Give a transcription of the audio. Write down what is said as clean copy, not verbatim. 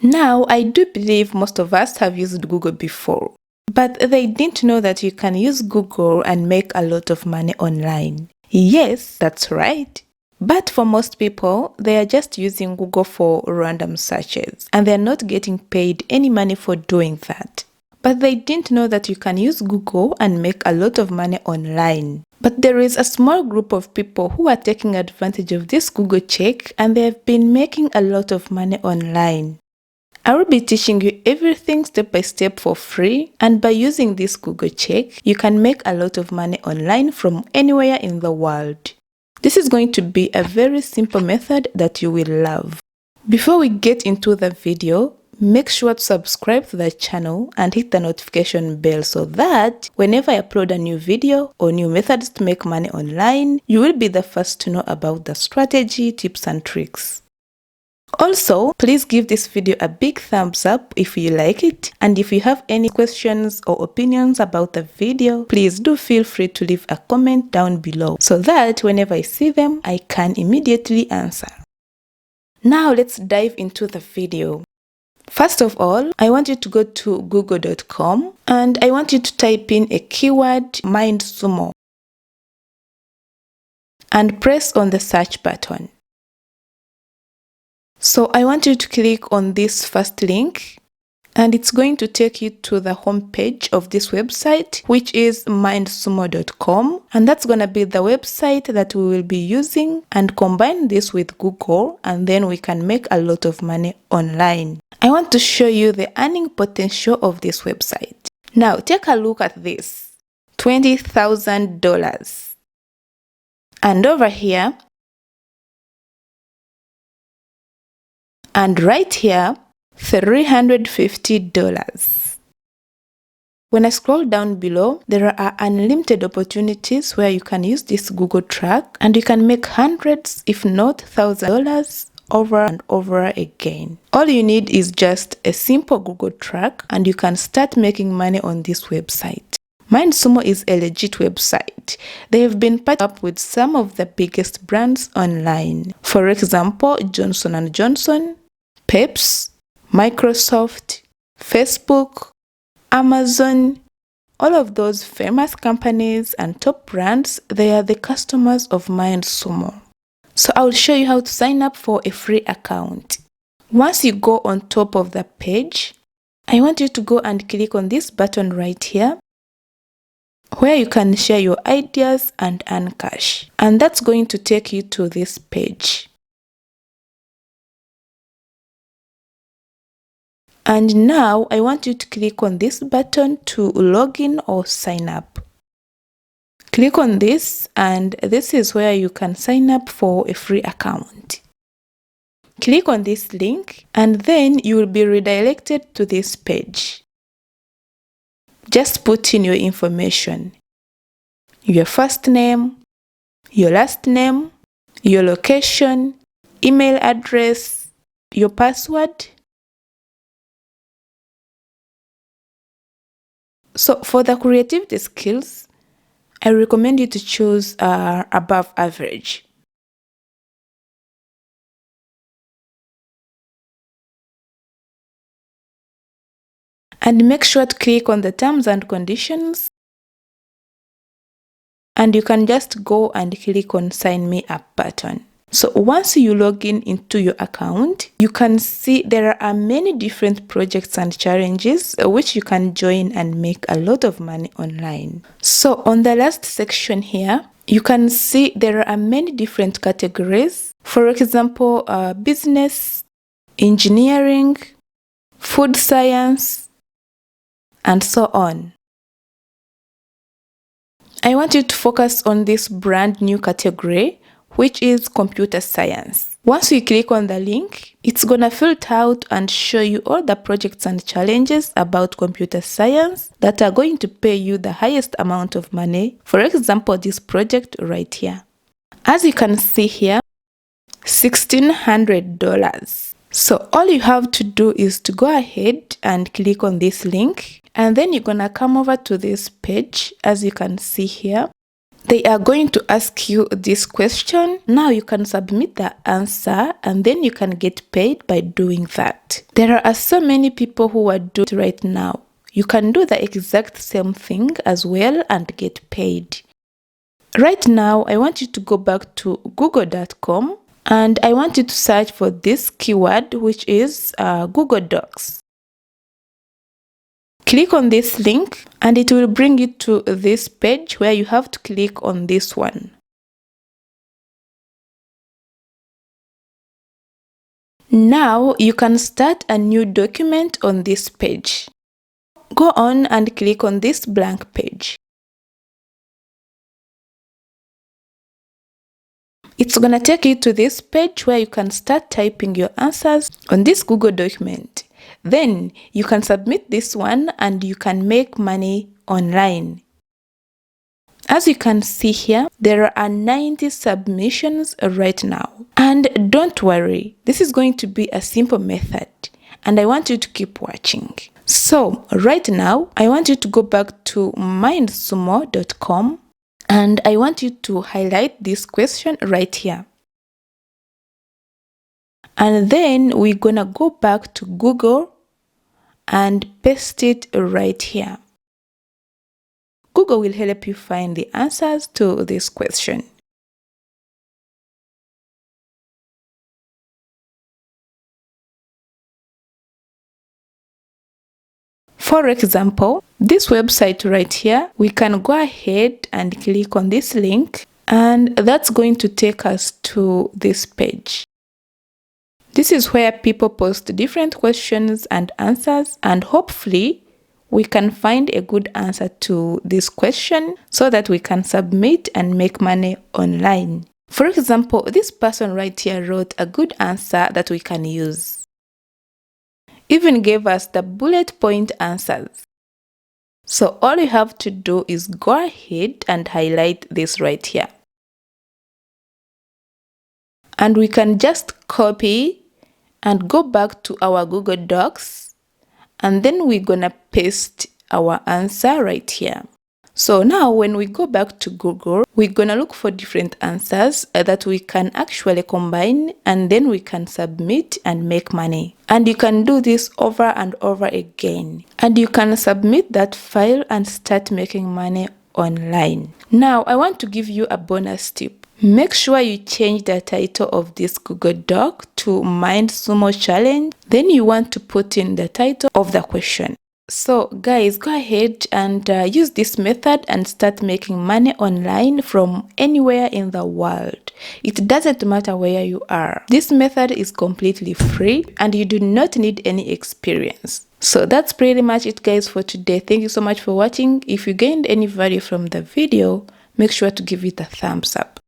Now, I do believe most of us have used Google before, but they didn't know that you can use Google and make a lot of money online. Yes, that's right. But for most people, they are just using Google for random searches, and they're not getting paid any money for doing that. But they didn't know that you can use Google and make a lot of money online. But there is a small group of people who are taking advantage of this Google check, and they have been making a lot of money online. I will be teaching you everything step by step for free, and by using this Google check, you can make a lot of money online from anywhere in the world. This is going to be a very simple method that you will love. Before we get into the video, make sure to subscribe to the channel and hit the notification bell so that whenever I upload a new video or new methods to make money online, you will be the first to know about the strategy, tips and tricks. Also, please give this video a big thumbs up if you like it, and if you have any questions or opinions about the video, please do feel free to leave a comment down below so that whenever I see them, I can immediately answer. Now let's dive into the video. First of all, I want you to go to google.com and I want you to type in a keyword MindSumo and press on the search button. So I want you to click on this first link and it's going to take you to the home page of this website, which is mindsumo.com, and that's going to be the website that we will be using, and combine this with Google and then we can make a lot of money online. I want to show you the earning potential of this website. Now take a look at this, $20,000. And over here, and right here, $350. When I scroll down below, there are unlimited opportunities where you can use this Google track and you can make hundreds, if not $1,000 over and over again. All you need is just a simple Google track and you can start making money on this website. MindSumo is a legit website. They have been partnered up with some of the biggest brands online. For example, Johnson & Johnson, Pepsi, Microsoft, Facebook, Amazon, all of those famous companies and top brands, they are the customers of MindSumo. So I will show you how to sign up for a free account. Once you go on top of the page, I want you to go and click on this button right here, where you can share your ideas and earn cash. And that's going to take you to this page. And now I want you to click on this button to login or sign up. Click on this and this is where you can sign up for a free account. Click on this link and then you will be redirected to this page. Just put in your information, your first name, your last name, your location, email address, your password. So for the creativity skills, I recommend you to choose above average. And make sure to click on the terms and conditions. And you can just go and click on sign me up button. So once you log in into your account, you can see there are many different projects and challenges which you can join and make a lot of money online. So on the last section here, you can see there are many different categories. For example, business, engineering, food science, and so on. I want you to focus on this brand new category, which is computer science. Once you click on the link, it's gonna filter out and show you all the projects and challenges about computer science that are going to pay you the highest amount of money. For example, this project right here. As you can see here, $1,600. So all you have to do is to go ahead and click on this link, and then you're gonna come over to this page, as you can see here. They are going to ask you this question. Now you can submit the answer and then you can get paid by doing that. There are so many people who are doing it right now. You can do the exact same thing as well and get paid. Right now, I want you to go back to google.com and I want you to search for this keyword, which is Google Docs. Click on this link and it will bring you to this page where you have to click on this one. Now you can start a new document on this page. Go on and click on this blank page. It's gonna take you to this page where you can start typing your answers on this Google document. Then you can submit this one and you can make money online. As you can see here, there are 90 submissions right now. And don't worry, this is going to be a simple method and I want you to keep watching. So right now, I want you to go back to MindSumo.com and I want you to highlight this question right here. And then we're gonna go back to Google and paste it right here. Google will help you find the answers to this question. For example, this website right here, we can go ahead and click on this link and that's going to take us to this page. This is where people post different questions and answers and hopefully we can find a good answer to this question so that we can submit and make money online. For example, this person right here wrote a good answer that we can use. Even gave us the bullet point answers. So all you have to do is go ahead and highlight this right here. And we can just copy and go back to our Google Docs and then we're gonna paste our answer right here. So now when we go back to Google, we're gonna look for different answers that we can actually combine and then we can submit and make money. And you can do this over and over again. And you can submit that file and start making money online. Now I want to give you a bonus tip. Make sure you change the title of this Google Doc to MindSumo Challenge. Then you want to put in the title of the question. So guys, go ahead and use this method and start making money online from anywhere in the world. It doesn't matter where you are. This method is completely free and you do not need any experience. So that's pretty much it guys for today. Thank you so much for watching. If you gained any value from the video, make sure to give it a thumbs up.